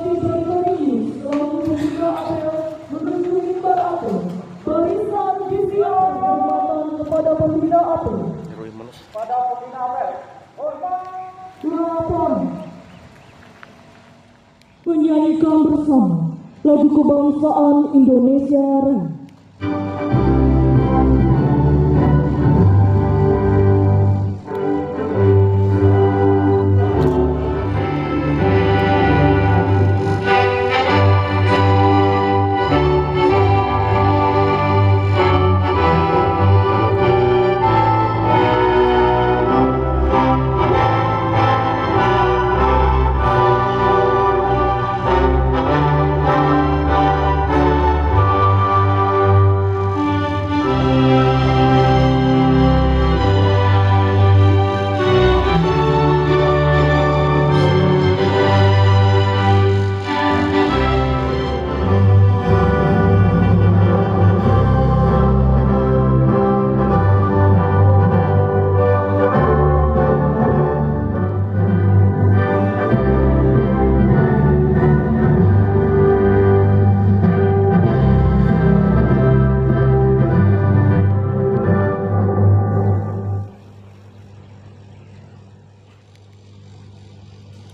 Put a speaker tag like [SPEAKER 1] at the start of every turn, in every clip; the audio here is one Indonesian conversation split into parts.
[SPEAKER 1] kami berdiri selalu membuka apel menuju mimbar apel. Barisan GCR hormatan kepada pembina apel.
[SPEAKER 2] Pada pembina apel.
[SPEAKER 1] Delapan. Menyanyikan bersama lagu kebangsaan Indonesia Raya.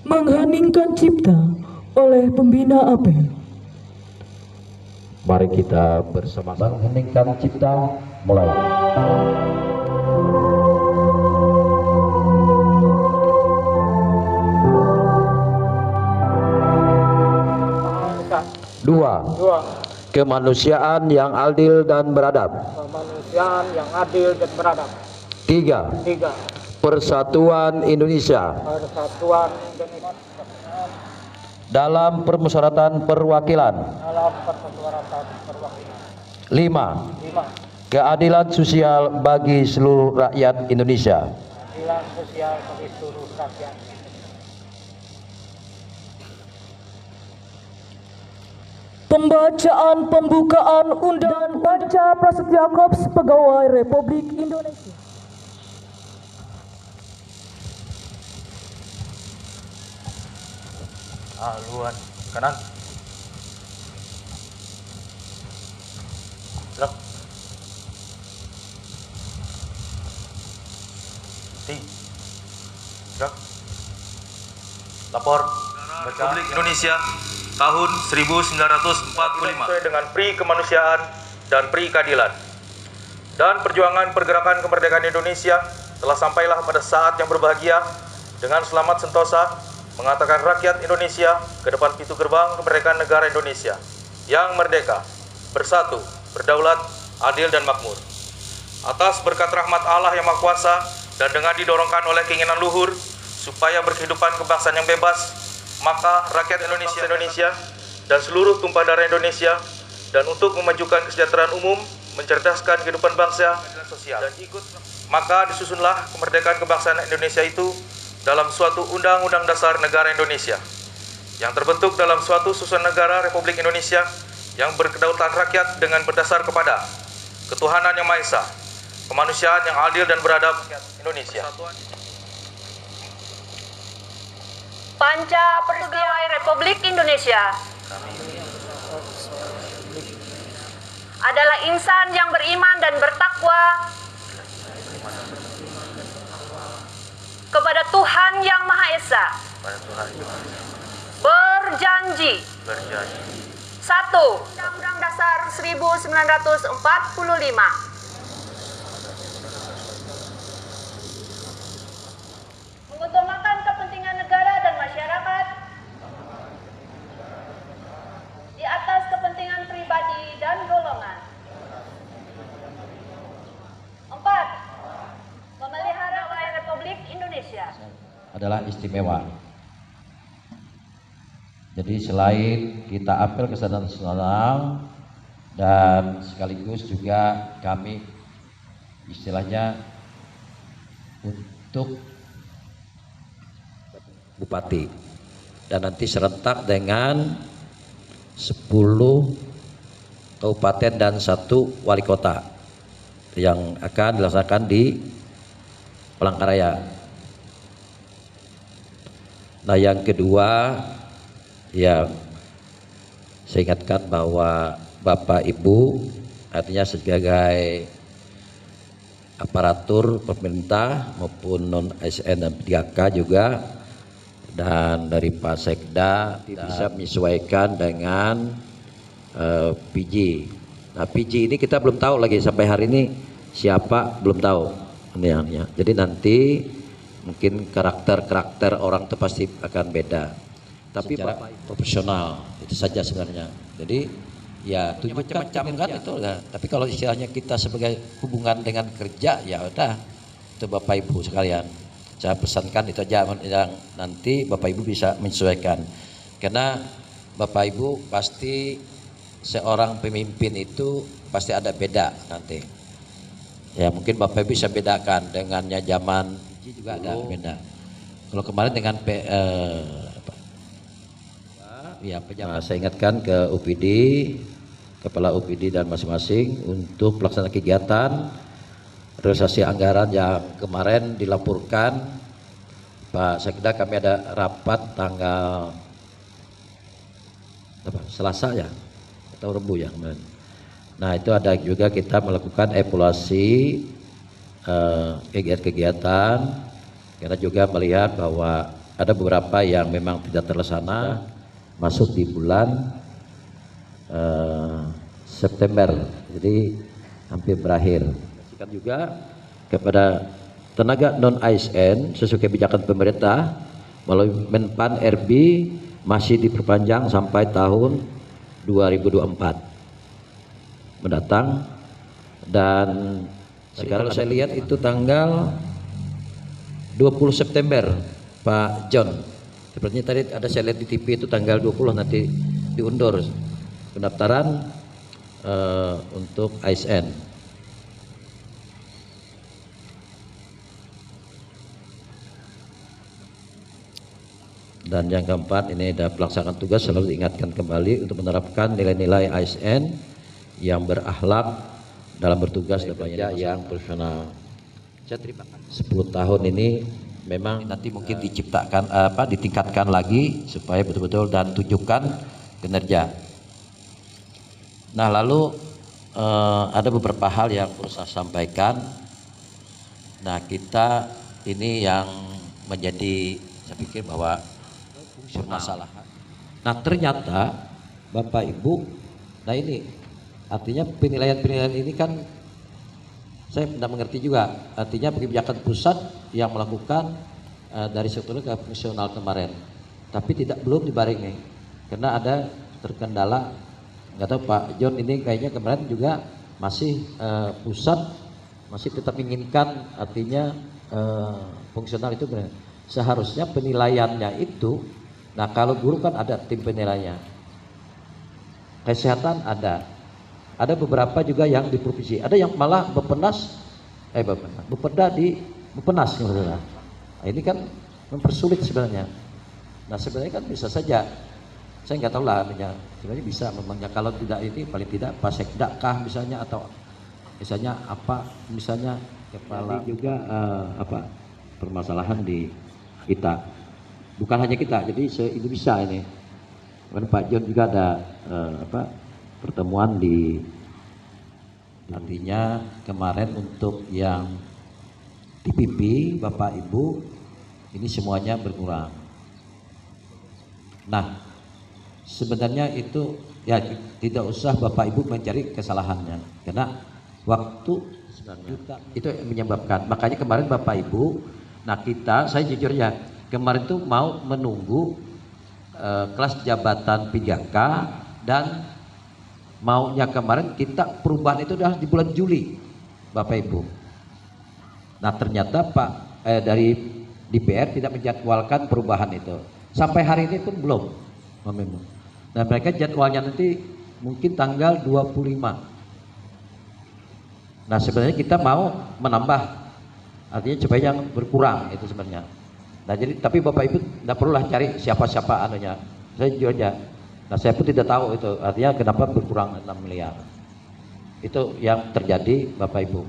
[SPEAKER 1] Mengheningkan cipta oleh pembina apel.
[SPEAKER 3] Mari kita bersama-sama mengheningkan cipta, mulai. Dua. Kemanusiaan yang adil dan beradab.
[SPEAKER 2] Kemanusiaan yang adil dan beradab.
[SPEAKER 3] Tiga. Persatuan Indonesia
[SPEAKER 2] Persatuan Indonesia
[SPEAKER 3] dalam permusyawaratan perwakilan.
[SPEAKER 2] dalam permusyawaratan perwakilan.
[SPEAKER 3] Lima. Keadilan sosial bagi seluruh rakyat Indonesia.
[SPEAKER 2] Keadilan sosial bagi seluruh rakyat.
[SPEAKER 1] Pembacaan pembukaan undangan Panca Prasetya Korps Pegawai Republik Indonesia.
[SPEAKER 4] Haluan kanan. Gerak. Gerak. Lapor Republik Indonesia tahun 1945 sesuai dengan Pri Kemanusiaan dan Pri Keadilan. Dan perjuangan pergerakan kemerdekaan Indonesia telah sampailah pada saat yang berbahagia dengan selamat sentosa mengatakan rakyat Indonesia ke depan pintu gerbang kemerdekaan negara Indonesia yang merdeka, bersatu, berdaulat, adil dan makmur. Atas berkat rahmat Allah yang Maha Kuasa dan dengan didorongkan oleh keinginan luhur supaya berkehidupan kebangsaan yang bebas, maka rakyat Indonesia dan seluruh tumpah darah Indonesia dan untuk memajukan kesejahteraan umum, mencerdaskan kehidupan bangsa dan sosial dan ikut, maka disusunlah kemerdekaan kebangsaan Indonesia itu dalam suatu Undang-Undang Dasar Negara Indonesia yang terbentuk dalam suatu susunan negara Republik Indonesia yang berkedaulatan rakyat dengan berdasar kepada ketuhanan yang Maha Esa, kemanusiaan yang adil dan beradab Indonesia.
[SPEAKER 5] Panca Pegawai Republik Indonesia adalah insan yang beriman dan bertakwa kepada Tuhan Yang Maha Esa. Berjanji. 1. Undang-Undang Dasar 1945. Mengutamakan kepentingan negara dan masyarakat di atas kepentingan pribadi dan golongan. 4. Memelihara wilayah Republik Indonesia
[SPEAKER 3] Adalah istimewa. Jadi selain kita apel kesadaran nasional dan sekaligus juga kami istilahnya untuk bupati dan nanti serentak dengan 10 kabupaten dan 1 wali kota yang akan dilaksanakan di Palangkaraya. Nah yang kedua ya saya ingatkan bahwa Bapak Ibu artinya sebagai aparatur pemerintah maupun non ASN dan P3K juga, dan dari Pak Sekda bisa menyesuaikan dengan PG. Nah, PG ini kita belum tahu lagi sampai hari ini siapa, belum tahu. Jadi nanti mungkin karakter orang itu pasti akan beda. Tapi secara profesional itu saja sebenarnya. Jadi ya macam-macam kan itu. Tapi kalau istilahnya kita sebagai hubungan dengan kerja, ya udah itu Bapak Ibu sekalian. Saya pesankan itu aja yang nanti Bapak Ibu bisa menyesuaikan. Karena Bapak Ibu pasti seorang pemimpin itu pasti ada beda nanti. Ya mungkin Bapak Ibu bisa bedakan dengannya zaman juga ada beda. Kalau kemarin dengan saya ingatkan ke UPD, kepala UPD dan masing-masing untuk pelaksanaan kegiatan realisasi anggaran yang kemarin dilaporkan Pak Sekda. Kami ada rapat tanggal Selasa ya atau Rabu ya kemarin. Nah itu ada juga kita melakukan evaluasi kegiatan, karena juga melihat bahwa ada beberapa yang memang tidak terlaksana masuk di bulan September, jadi hampir berakhir. Pastikan juga kepada tenaga non ASN sesuai kebijakan pemerintah melalui Menpan RB masih diperpanjang sampai tahun 2024 mendatang. Dan sekarang saya lihat itu tanggal 20 September Pak John, sepertinya tadi ada saya lihat di TV itu tanggal 20 nanti diundur pendaftaran untuk ASN. Dan yang keempat ini ada pelaksanaan tugas, selalu diingatkan kembali untuk menerapkan nilai-nilai ASN yang berakhlak dalam bertugas dan pelayanan yang profesional. Saya terima kasih. 10 tahun ini memang nanti mungkin diciptakan ditingkatkan lagi supaya betul-betul dan tunjukkan kinerja. Nah lalu ada beberapa hal yang perlu saya sampaikan. Nah kita ini yang menjadi, saya pikir bahwa permasalahan. Nah ternyata Bapak Ibu, nah ini artinya penilaian ini kan saya tidak mengerti juga. Artinya kebijakan pusat yang melakukan dari struktural ke fungsional kemarin, tapi belum dibarengi karena ada terkendala. Nggak tahu Pak John ini kayaknya kemarin juga masih pusat masih tetap menginginkan, artinya fungsional itu benar. Seharusnya penilaiannya itu, nah kalau guru kan ada tim penilainya, kesehatan ada beberapa juga yang di provinsi, ada yang malah Bepeda di Bepenas. Nah, ini kan mempersulit sebenarnya. Nah sebenarnya kan bisa saja, saya nggak tahu lah, sebenarnya bisa memangnya kalau tidak ini paling tidak Pak Sekda kah misalnya, atau misalnya apa, misalnya kepala juga permasalahan di kita, bukan hanya kita, jadi se-Indonesia ini. Karena Pak John juga ada pertemuan di, artinya kemarin untuk yang TPP Bapak Ibu ini semuanya berkurang. Nah sebenarnya itu ya tidak usah Bapak Ibu mencari kesalahannya, karena waktu sebenarnya itu yang menyebabkan. Makanya kemarin Bapak Ibu, nah saya jujur ya kemarin tuh mau menunggu kelas jabatan 3K, dan maunya kemarin kita perubahan itu udah di bulan Juli Bapak Ibu. Nah ternyata dari DPR tidak menjadwalkan perubahan itu sampai hari ini pun belum. Nah mereka jadwalnya nanti mungkin tanggal 25. Nah sebenarnya kita mau menambah, artinya supaya yang berkurang itu sebenarnya. Nah jadi tapi Bapak Ibu tidak perlulah cari siapa-siapa anunya, saya jujur aja. Nah saya pun tidak tahu itu artinya kenapa berkurang 6 miliar. Itu yang terjadi Bapak Ibu.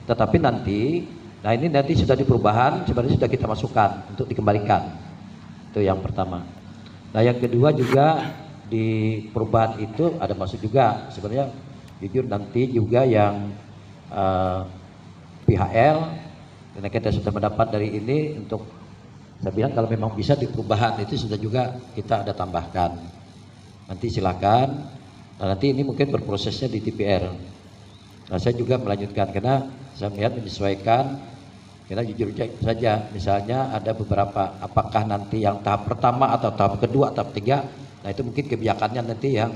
[SPEAKER 3] Tetapi nanti, nah ini nanti sudah di perubahan, sebenarnya sudah kita masukkan untuk dikembalikan. Itu yang pertama. Nah yang kedua juga di perubahan itu ada masuk juga. Sebenarnya jujur nanti juga yang PHL, karena kita sudah mendapat dari ini untuk, saya bilang kalau memang bisa di perubahan itu sudah juga kita ada tambahkan. Nanti silakan. Nah, nanti ini mungkin berprosesnya di TPR. Nah, saya juga melanjutkan karena saya melihat menyesuaikan. Karena jujur saja, misalnya ada beberapa, apakah nanti yang tahap pertama atau tahap kedua, tahap ketiga, nah itu mungkin kebijakannya nanti yang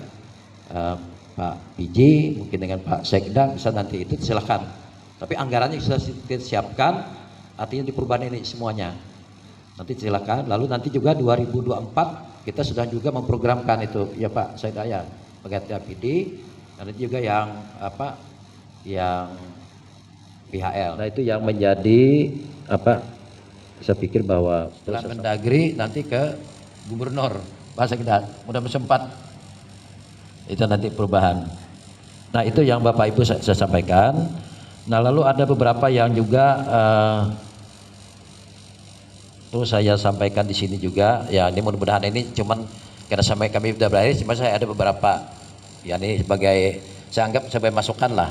[SPEAKER 3] Pak PJ, mungkin dengan Pak Sekda, bisa nanti itu silakan. Tapi anggarannya sudah disiapkan, artinya di perubahan ini semuanya. Nanti silakan, lalu nanti juga 2024 kita sudah juga memprogramkan itu, ya Pak Sekda ya, pakai PD, dan itu juga yang yang PHL. Nah itu yang menjadi saya pikir bahwa setelah Mendagri nanti ke Gubernur Pak Sekda, mudah sempat itu nanti perubahan. Nah itu yang Bapak Ibu saya sampaikan. Nah lalu ada beberapa yang juga terus saya sampaikan di sini juga. Ya ini mudah-mudahan ini cuman karena sampai kami sudah berakhir, cuma saya ada beberapa ya ini sebagai saya anggap sebagai masukan lah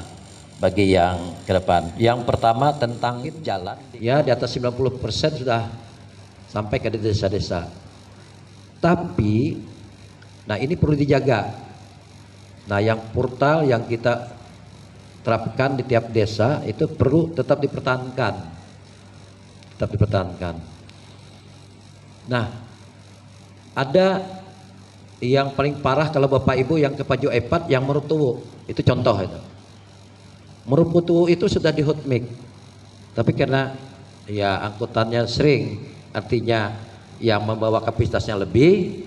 [SPEAKER 3] bagi yang ke depan. Yang pertama tentang jalan, ya di atas 90% sudah sampai ke desa-desa. Tapi, nah ini perlu dijaga. Nah yang portal yang kita terapkan di tiap desa itu perlu tetap dipertahankan. Tetap dipertahankan. Nah, ada yang paling parah kalau Bapak Ibu yang ke Pajo Epat yang Merutuwu, itu contoh itu. Meruputu itu sudah di hotmik, tapi karena ya angkutannya sering, artinya yang membawa kapasitasnya lebih.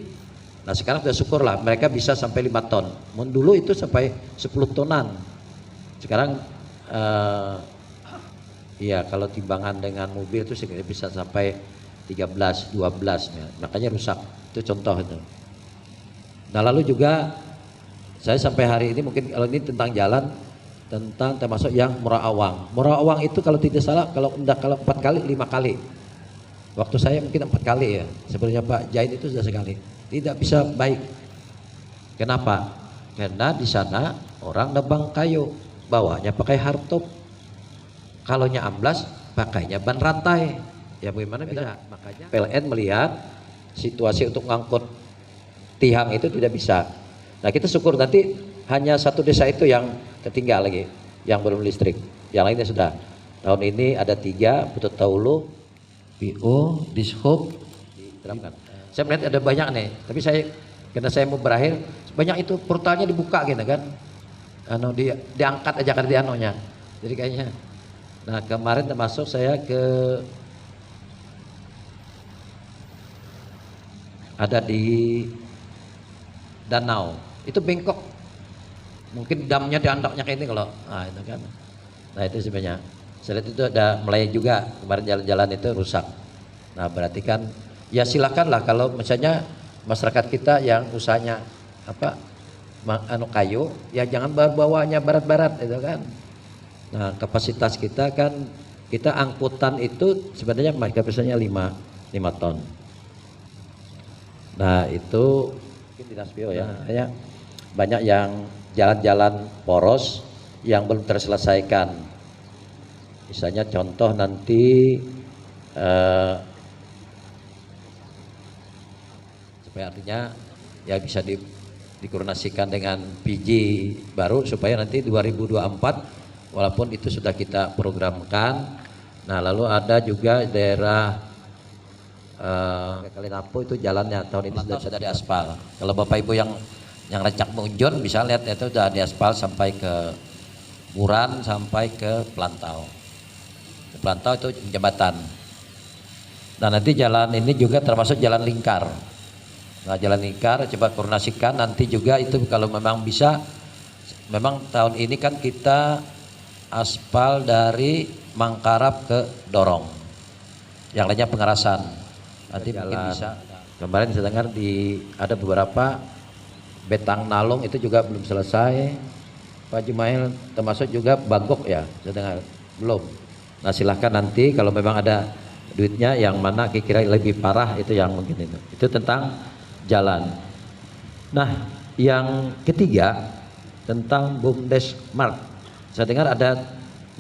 [SPEAKER 3] Nah sekarang sudah syukurlah mereka bisa sampai 5 ton. Dulu itu sampai 10 tonan. Sekarang ya kalau timbangan dengan mobil itu bisa sampai 13, 12 ya. Makanya rusak. Itu contoh itu. Nah lalu juga saya sampai hari ini mungkin kalau ini tentang jalan, tentang termasuk yang Muara Awang itu kalau tidak salah kalau 4 kali 5 kali. Waktu saya mungkin 4 kali ya. Sebenarnya Pak Jain itu sudah sekali. Tidak bisa baik. Kenapa? Karena di sana orang nebang kayu, bawahnya pakai hardtop. Kalaunya amblas pakainya ban rantai. Ya bagaimana bisa? Makanya PLN melihat situasi untuk ngangkut tiang itu tidak bisa. Nah kita syukur nanti hanya satu desa itu yang tertinggal lagi, yang belum listrik. Yang lainnya sudah. Tahun ini ada 3, Butut Taulu, PO, Dishub diterapkan. Saya melihat ada banyak nih, tapi karena saya mau berakhir, banyak itu portalnya dibuka gitu kan. Diangkat aja kan di anonya. Jadi kayaknya. Nah kemarin termasuk saya ada di danau, itu bengkok. Mungkin damnya diandaknya kayak ini kalau, nah itu kan. Nah itu sebenarnya. Saya lihat itu ada mulai juga kemarin jalan-jalan itu rusak. Nah berarti kan ya silakanlah kalau misalnya masyarakat kita yang usahanya kayu, ya jangan bawanya barat-barat itu kan. Nah kapasitas kita kan, kita angkutan itu sebenarnya kapasitasnya 5 ton. Nah itu mungkin Dinas PO ya, banyak yang jalan-jalan poros yang belum terselesaikan. Misalnya contoh nanti supaya artinya ya bisa dikoordinasikan dengan PJ baru supaya nanti 2024 walaupun itu sudah kita programkan. Nah lalu ada juga daerah Kalinapo itu jalannya tahun ini sudah diaspal. Kalau Bapak Ibu yang Rancak Munjun bisa lihat itu sudah diaspal sampai ke Buran sampai ke Pelantau. Pelantau itu jembatan. Nah nanti jalan ini juga termasuk jalan lingkar. Nah jalan lingkar coba koordinasikan nanti juga itu kalau memang bisa. Memang tahun ini kan kita aspal dari Mangkarap ke Dorong. Yang lainnya pengerasan. Nanti mungkin bisa. Kemarin saya dengar ada beberapa Betang Nalong itu juga belum selesai. Pak Jumail termasuk juga Bagok ya, saya dengar belum. Nah silahkan nanti kalau memang ada duitnya yang mana kira-kira lebih parah itu yang mungkin itu tentang jalan. Nah, yang ketiga tentang Bumdesmart. Saya dengar ada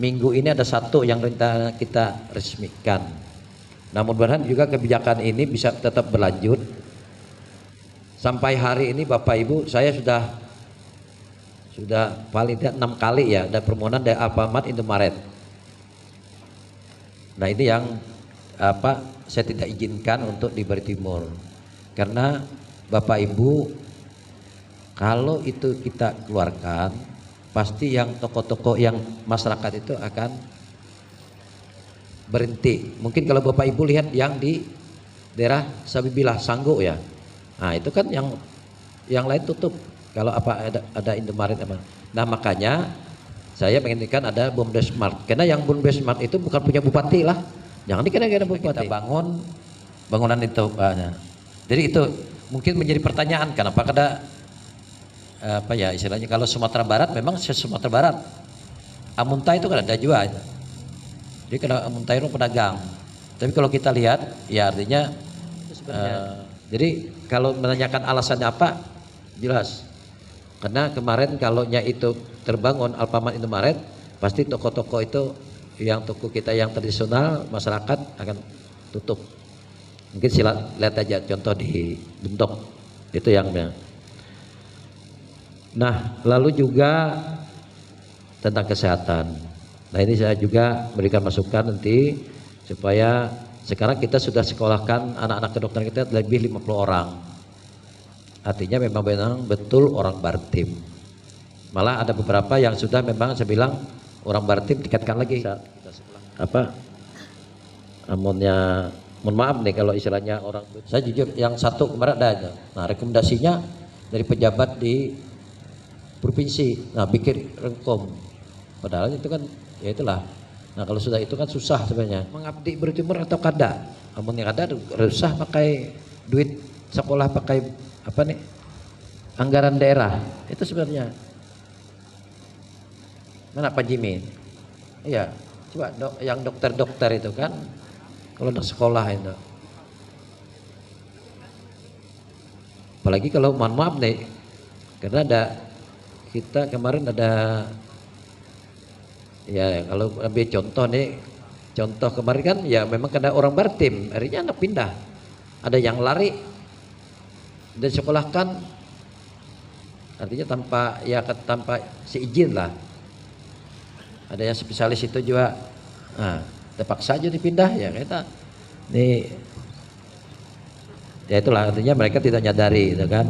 [SPEAKER 3] minggu ini ada satu yang rencana kita resmikan. Nah, mudah-mudahan juga kebijakan ini bisa tetap berlanjut. Sampai hari ini Bapak Ibu, saya sudah paling tidak 6 kali ya ada permohonan dari Alfamart Indomaret. Nah, ini yang saya tidak izinkan untuk di Bari Timur. Karena Bapak Ibu, kalau itu kita keluarkan, pasti yang toko-toko yang masyarakat itu akan berhenti. Mungkin kalau Bapak Ibu lihat yang di daerah Sabibilah, Sanggo ya. Nah, itu kan yang lain tutup. Kalau ada Indomaret apa. Nah, makanya saya menginginkan ada Bumdesmart. Karena yang Bumdesmart itu bukan punya bupati lah. Jangan dikira-kira bupati. Kita bangun bangunan itu. Jadi itu mungkin menjadi pertanyaan, kenapa ada apa ya istilahnya, kalau Sumatera Barat memang Sumatera Barat. Amuntai itu kan ada juga. Jadi kalau Amuntai itu pedagang. Tapi kalau kita lihat ya artinya jadi kalau menanyakan alasannya apa, jelas. Karena kemarin kalaunya itu terbangun Alfamart Indomaret, pasti toko-toko itu yang toko kita yang tradisional masyarakat akan tutup. Mungkin lihat aja contoh di Bentok itu yang. Nah, lalu juga tentang kesehatan. Nah, ini saya juga berikan masukan nanti supaya sekarang kita sudah sekolahkan anak-anak kedokteran kita lebih 50 orang. Artinya memang betul orang Bartim. Malah ada beberapa yang sudah memang saya bilang orang Bartim tingkatkan lagi. Amonnya, mohon maaf nih kalau istilahnya orang. Saya jujur yang satu kemarin ada. Nah, rekomendasinya dari pejabat di provinsi. Nah, bikin rekom. Padahal itu kan ya itulah. Nah, kalau sudah itu kan susah sebenarnya. Mengabdi Bari Timur atau kada. Amun yang ada susah pakai duit sekolah, pakai apa nih? Anggaran daerah. Itu sebenarnya. Mana Pak Jimmy? Iya, coba yang dokter-dokter itu kan kalau untuk sekolah itu. Apalagi kalau mohon maaf nih, karena kita kemarin ada ya kalau ambil contoh nih, contoh kemarin kan ya memang ada orang Bartim, akhirnya anak pindah, ada yang lari dan sekolahkan, artinya tanpa seizin lah, ada yang spesialis itu juga, nah terpaksa aja dipindah ya kita nih, ya itulah artinya mereka tidak nyadari itu kan.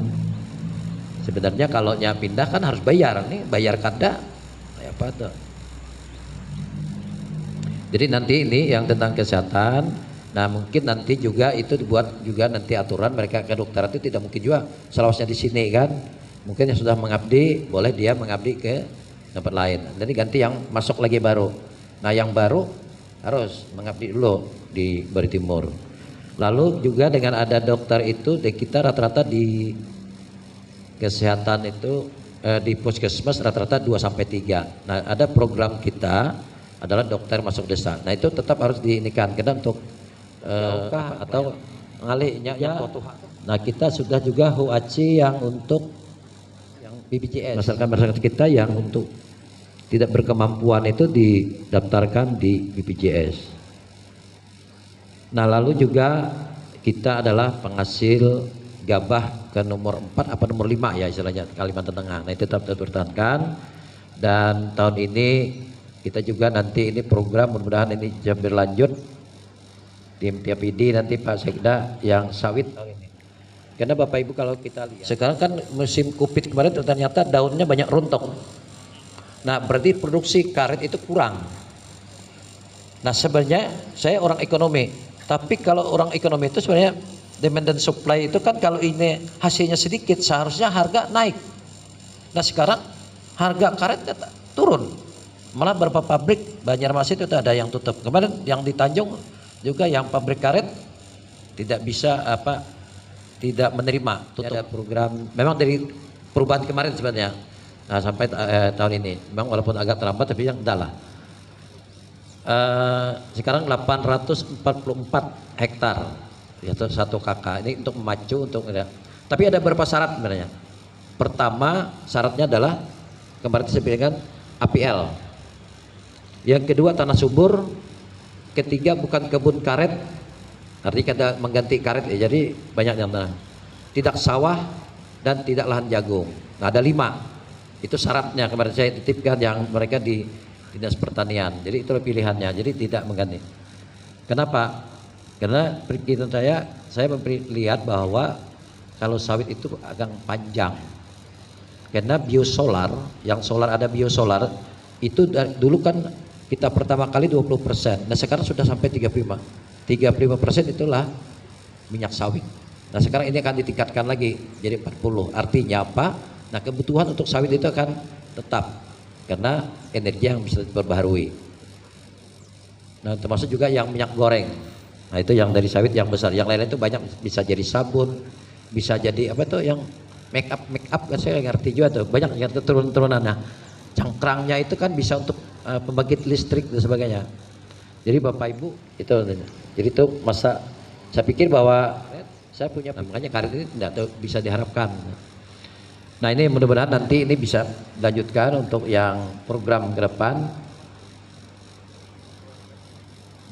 [SPEAKER 3] Sebenarnya kalau pindah kan harus bayar nih, bayar kada apa tuh. Jadi nanti ini yang tentang kesehatan. Nah, mungkin nanti juga itu dibuat juga nanti aturan mereka ke dokter itu tidak mungkin juga selawasnya di sini kan. Mungkin yang sudah mengabdi boleh dia mengabdi ke tempat lain. Jadi ganti yang masuk lagi baru. Nah, yang baru harus mengabdi dulu di Bari Timur. Lalu juga dengan ada dokter itu kita rata-rata di kesehatan itu di puskesmas rata-rata 2-3. Nah, ada program kita adalah dokter masuk desa. Nah, itu tetap harus diinikan karena untuk atau ngalihnya ya. Nah, kita sudah juga HUACI yang untuk yang BPJS. Masyarakat kita yang untuk tidak berkemampuan itu didaftarkan di BPJS. Nah, lalu juga kita adalah penghasil gabah ke nomor 4 apa nomor 5 ya istilahnya Kalimantan Tengah. Nah, itu tetap bertahankan, dan tahun ini kita juga nanti ini program mudah-mudahan ini bisa berlanjut tim tiap ID nanti Pak Sekda yang sawit tahun ini. Karena Bapak Ibu kalau kita lihat sekarang kan musim Covid kemarin ternyata daunnya banyak rontok. Nah, berarti produksi karet itu kurang. Nah, sebenarnya saya orang ekonomi, tapi kalau orang ekonomi itu sebenarnya demand dan supply itu kan kalau ini hasilnya sedikit seharusnya harga naik. Nah, sekarang harga karetnya turun. Malah beberapa pabrik Banjarmasin itu ada yang tutup. Kemarin yang di Tanjung juga yang pabrik karet tidak bisa tidak menerima tutup. Ada program memang dari perubahan kemarin sebenarnya. Nah, sampai tahun ini memang walaupun agak terlambat tapi yang enggak lah. Sekarang 844 hektar yaitu 1 KK ini untuk memacu untuk tapi ada beberapa syarat sebenarnya. Pertama syaratnya adalah kemarin saya bilang APL. Yang kedua tanah subur. Ketiga bukan kebun karet, artinya kita mengganti karet ya, jadi banyak yang tanah. Tidak sawah dan tidak lahan jagung. Nah, ada 5. Itu syaratnya kemarin saya titipkan yang mereka di Dinas Pertanian. Jadi itu pilihannya. Jadi tidak mengganti. Kenapa? Karena perkiraan saya melihat bahwa kalau sawit itu agak panjang. Karena biosolar, yang solar ada biosolar itu dulu kan kita pertama kali 20%. Nah, sekarang sudah sampai 35%. 35% itulah minyak sawit. Nah, sekarang ini akan ditingkatkan lagi jadi 40. Artinya apa? Nah, kebutuhan untuk sawit itu akan tetap karena energi yang bisa diperbaharui. Nah, termasuk juga yang minyak goreng. Nah, itu yang dari sawit yang besar. Yang lain itu banyak bisa jadi sabun, bisa jadi apa tuh yang make up kan saya ngerti juga tuh. Banyak yang turun-turunan. Nah, cangkrangnya itu kan bisa untuk pembangkit listrik dan sebagainya. Jadi Bapak Ibu itu, jadi itu masa saya pikir bahwa saya punya, makanya karet ini tidak bisa diharapkan. Nah, ini mudah-mudahan nanti ini bisa dilanjutkan untuk yang program ke depan.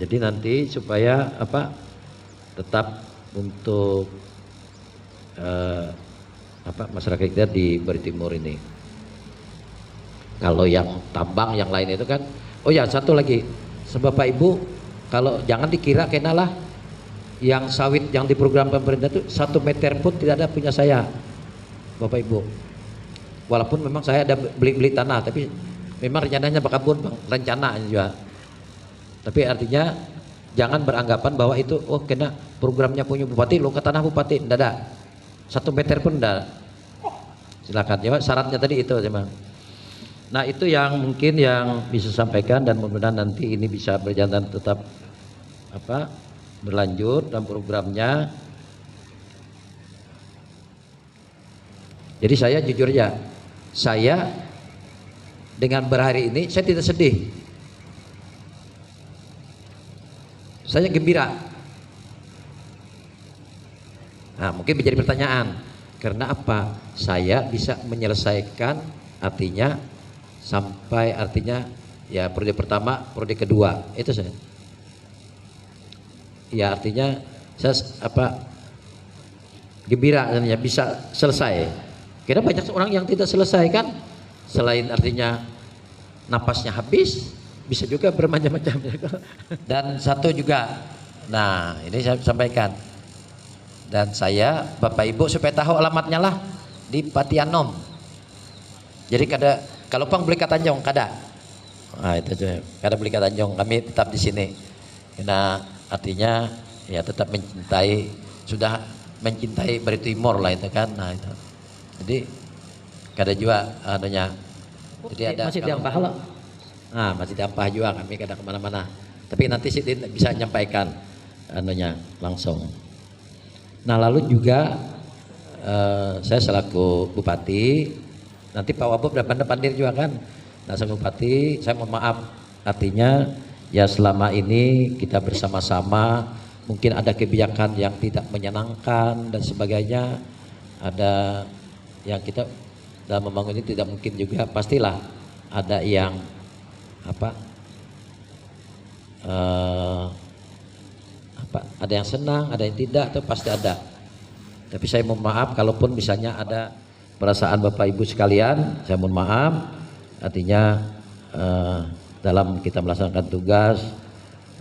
[SPEAKER 3] Jadi nanti supaya apa tetap untuk masyarakat kita di Bari Timur ini. Kalau yang tambang yang lain itu kan, oh ya satu lagi, Bapak Ibu kalau jangan dikira kenalah yang sawit yang di program pemerintah itu 1 meter pun tidak ada punya saya, Bapak Ibu. Walaupun memang saya ada beli tanah, tapi memang rencananya berkebun bang, rencana juga. Tapi artinya jangan beranggapan bahwa itu oh kena programnya punya bupati, lo ke tanah bupati, tidak ada. 1 meter pun tidak. Silakan, ya syaratnya tadi itu memang. Nah, itu yang mungkin yang bisa sampaikan dan mudah-mudahan nanti ini bisa berjalan tetap berlanjut dalam programnya. Jadi saya jujur aja, saya dengan berhari ini saya tidak sedih, saya gembira. Nah, mungkin menjadi pertanyaan, karena apa? Saya bisa menyelesaikan artinya sampai artinya ya periode pertama, periode kedua itu saya. Ya artinya saya gembira ya bisa selesai. Karena banyak orang yang tidak selesai kan, selain artinya napasnya habis, bisa juga bermacam-macam. Dan satu juga, nah ini saya sampaikan. Dan saya Bapak Ibu supaya tahu alamatnya lah di Patianom. Jadi kalau pang beli Tanjung kada. Nah, itu kada beli Tanjung, kami tetap di sini. Karena artinya ya tetap mencintai, sudah mencintai Bari Timur lah itu kan. Nah, itu. Jadi kada juga adanya. Jadi ada masih Ampah loh. Nah, masih Ampah juga kami kada kemana-mana. Tapi nanti Sidin bisa menyampaikan anunya langsung. Nah, lalu juga saya selaku bupati, nanti Pak Wabub dapat pandir juga kan. Nah, saya bupati, saya mohon maaf, artinya ya selama ini kita bersama-sama mungkin ada kebijakan yang tidak menyenangkan dan sebagainya, ada yang kita dalam membangun ini tidak mungkin juga, pastilah ada yang ada yang senang, ada yang tidak, itu pasti ada. Tapi saya mohon maaf kalaupun misalnya ada perasaan Bapak Ibu sekalian, saya mohon maaf. Artinya dalam kita melaksanakan tugas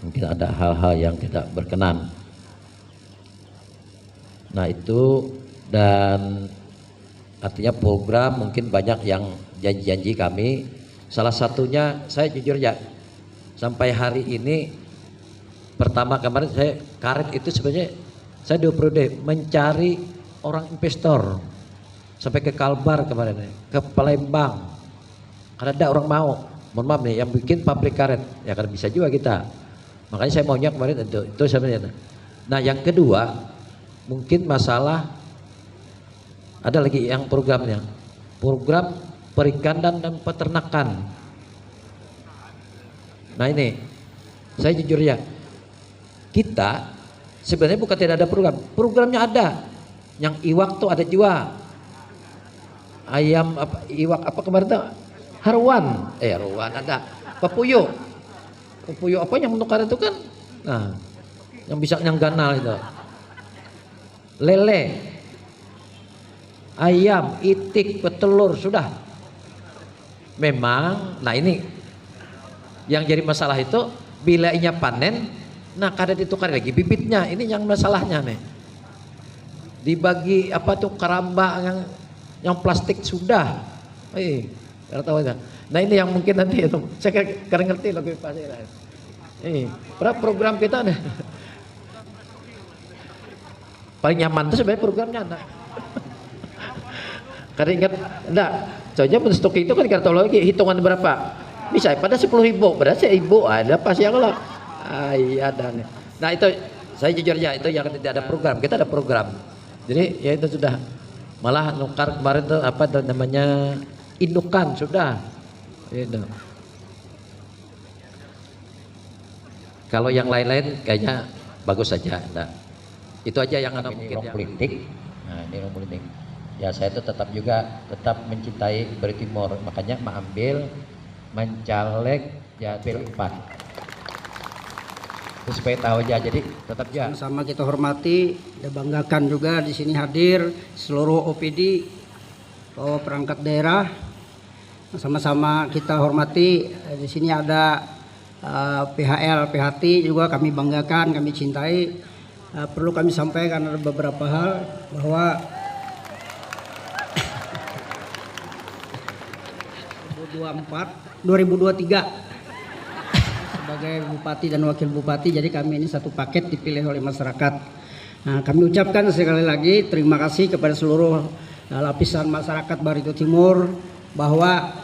[SPEAKER 3] mungkin ada hal-hal yang tidak berkenan. Nah, itu dan artinya program mungkin banyak yang janji-janji kami. Salah satunya saya jujur ya, sampai hari ini pertama kemarin saya karet itu sebenarnya saya 2 periode mencari orang investor. Sampai ke Kalbar kemarin, ke Palembang, karena ada orang mau, mohon maaf nih, yang bikin pabrik karet, ya kan bisa juga kita. Makanya saya maunya kemarin itu sebenarnya. Nah, yang kedua, mungkin masalah ada lagi yang programnya, program perikanan dan peternakan. Nah, ini saya jujur ya, kita sebenarnya bukan tidak ada program, programnya ada, yang iwak tuh ada juga. ayam apa iwak apa kemarin tuh harwan ada papuyo apa yang menukar itu kan, nah yang bisa yang ganal itu lele, ayam, itik, petelur sudah. Memang, nah ini yang jadi masalah itu bila inya panen, nah kada ditukar lagi bibitnya, ini yang masalahnya nih. Dibagi apa tuh keramba yang plastik sudah, kada tahu aja. Nah ini yang mungkin nanti itu saya kada ngerti lebih pasti lah. Program kita nih paling nyaman tuh sebenarnya programnya nah. Kada ingat, enggak. Soalnya stok itu kan kada tahu lagi hitungan berapa. Bisa pada 10.000, berarti 1.000 ada pasti yang lah. Iya ada nih. Nah itu saya jujur aja itu yang tidak ada program, kita ada program. Jadi ya itu sudah malah nukar kemarin tuh apa namanya indukan sudah. Itu. Kalau yang lain-lain kayaknya bagus saja. Nah, itu aja yang ada mungkin yang politik. Nah ini politik. Ya saya itu tetap mencintai Beri Timur, makanya mengambil mencaleg ya pilih 4. Itu supaya tahu aja, jadi tetap ya.
[SPEAKER 6] Sama kita hormati dan banggakan juga di sini hadir seluruh OPD bahwa perangkat daerah. Sama-sama kita hormati di sini ada PHL, PHT juga kami banggakan, kami cintai. Perlu kami sampaikan ada beberapa hal bahwa 2023 sebagai bupati dan wakil bupati, jadi kami ini satu paket dipilih oleh masyarakat. Nah, kami ucapkan sekali lagi terima kasih kepada seluruh lapisan masyarakat Barito Timur bahwa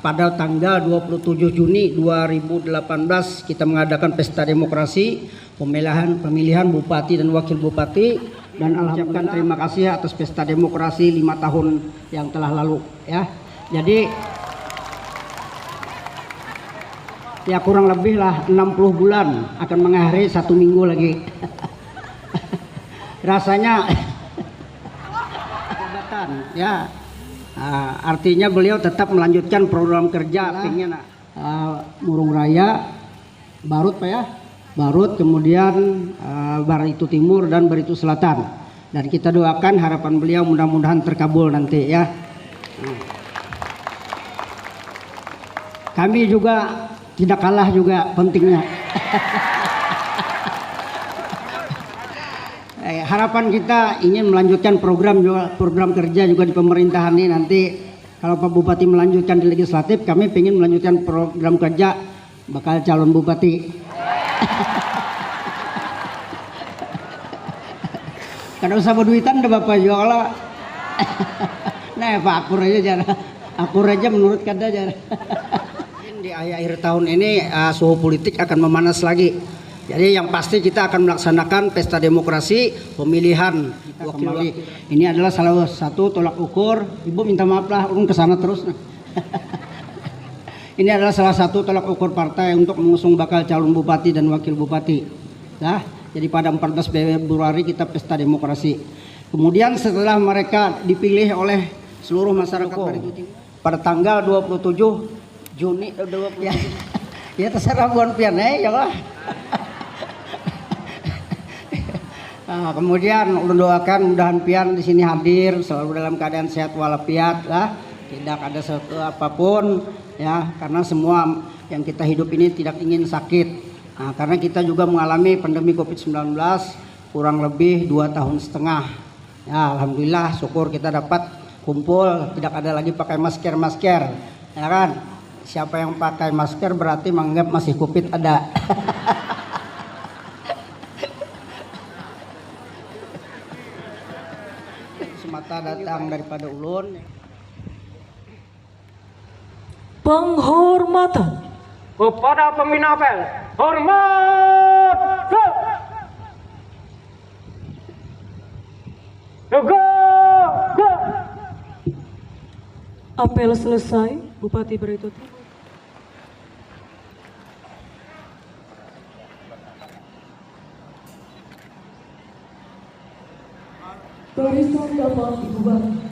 [SPEAKER 6] pada tanggal 27 Juni 2018 kita mengadakan pesta demokrasi pemilihan bupati dan wakil bupati, dan alhamdulillah terima kasih atas pesta demokrasi 5 tahun yang telah lalu ya. Jadi ya kurang lebih lah 60 bulan akan mengakhiri 1 minggu lagi. Rasanya jabatan ya. Artinya beliau tetap melanjutkan program kerja pengen Murung Raya, Barut Pak ya. Barut, kemudian Barito Timur dan Barito Selatan. Dan kita doakan harapan beliau mudah-mudahan terkabul nanti ya. Kami juga tidak kalah juga pentingnya. Harapan kita ingin melanjutkan program kerja juga di pemerintahan ini nanti. Kalau Pak Bupati melanjutkan di legislatif, kami ingin melanjutkan program kerja bakal calon bupati. Kada usah berduitan deh Bapak Yola. Nah Pak akur aja menurut kada aja. Di akhir tahun ini suhu politik akan memanas lagi. Jadi yang pasti kita akan melaksanakan pesta demokrasi pemilihan wakil. Ini adalah salah satu tolak ukur. Ibu minta maaf lah, urung kesana terus. Ini adalah salah satu tolak ukur partai untuk mengusung bakal calon bupati dan wakil bupati. Nah, jadi pada 14 Februari kita pesta demokrasi. Kemudian setelah mereka dipilih oleh seluruh masyarakat pada tanggal 27 Juni ya terserah buan pian ya lah. Nah, kemudian doakan mudahan pian di sini hadir selalu dalam keadaan sehat walafiat lah, tidak ada sesuatu apapun ya, karena semua yang kita hidup ini tidak ingin sakit. Nah, karena kita juga mengalami pandemi COVID-19 kurang lebih 2,5 tahun. Ya, alhamdulillah syukur kita dapat kumpul, tidak ada lagi pakai masker ya kan. Siapa yang pakai masker berarti menganggap masih COVID ada. Semata datang daripada ulun.
[SPEAKER 1] Penghormatan
[SPEAKER 2] Kepada pembina apel, hormat! Tegak!
[SPEAKER 1] apel selesai, Bupati Barito Timur. Barisan dapat dibubarkan.